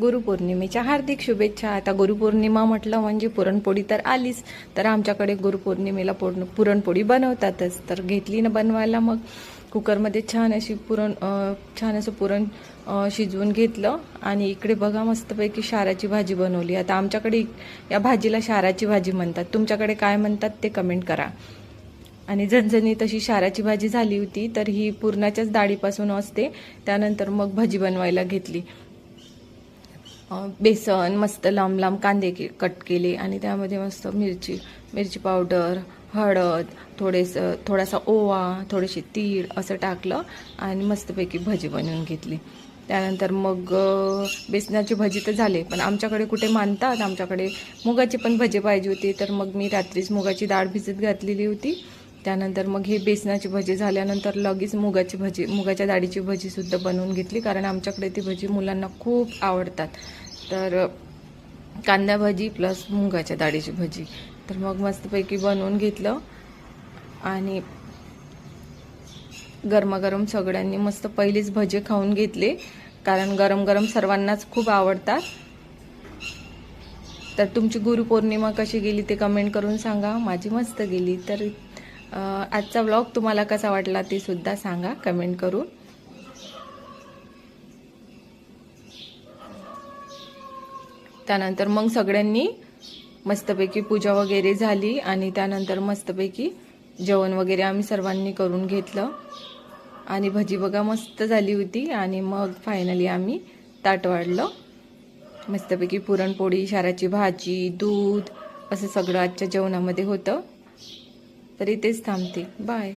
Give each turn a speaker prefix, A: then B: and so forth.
A: गुरुपौर्णिमेच्या हार्दिक शुभेच्छा। आता गुरुपौर्णिमा म्हटलं म्हणजे पुरणपोळी तर आलीच, तर आमच्याकडे गुरुपौर्णिमेला पुरणपोळी बनवतातच। तर घेतली ना बनवायला, मग कुकरमध्ये छान असं पुरण शिजवून घेतलं। आणि इकडे बघा मस्तपैकी शाराची भाजी बनवली। आता आमच्याकडे या भाजीला शाराची भाजी म्हणतात, तुमच्याकडे काय म्हणतात ते कमेंट करा। आणि झणझणीत अशी शाराची भाजी झाली होती। तर ही पुरणाच्याच डाळीपासून असते। त्यानंतर मग भाजी बनवायला घेतली। बेसन, मस्त लांब लांब कांदे कट केले आणि त्यामध्ये मस्त मिरची पावडर, हळद, थोडासा ओवा, थोडेसे तीळ असं टाकलं आणि मस्तपैकी भजी बनवून घेतली। त्यानंतर मग बेसनाची भजी तर झाले, पण आमच्याकडे कुठे मानतात, आमच्याकडे मुगाची पण भजी पाहिजे होती। तर मग मी रात्रीच मुगाची डाळ भिजत घातलेली होती। त्यानंतर मग हे बेसनाची भजी झाल्यानंतर लगेच मुगाच्या डाळीची भजीसुद्धा बनवून घेतली, कारण आमच्याकडे ती भजी मुलांना खूप आवडतात। तर कांदा भजी प्लस मुगाच्या डाळीची भजी, तर मग मस्तपैकी बनवून घेतलं। आणि गरमागरम सगळ्यांनी मस्त पहिलेच भजे खाऊन घेतले, कारण गरम गरम सर्वांनाच खूप आवडतात। तर तुमची गुरुपौर्णिमा कशी गेली ते कमेंट करून सांगा। माझी मस्त गेली। तर आजचा व्लॉग तुम्हाला कसा वाटला ते सुद्धा सांगा कमेंट करून। त्यानंतर मग सगळ्यांनी मस्तपैकी पूजा वगैरे झाली आणि त्यानंतर मस्तपैकी जेवण वगैरे आम्ही सर्वांनी करून घेतलं। आणि भजी बघा मस्त झाली होती। आणि मग फायनली आम्ही ताट वाढलं। मस्तपैकी पुरणपोळी, शाराची भाजी, दूध असं सगळं आजच्या जेवणामध्ये होतं। तर इथेच थांबते, बाय।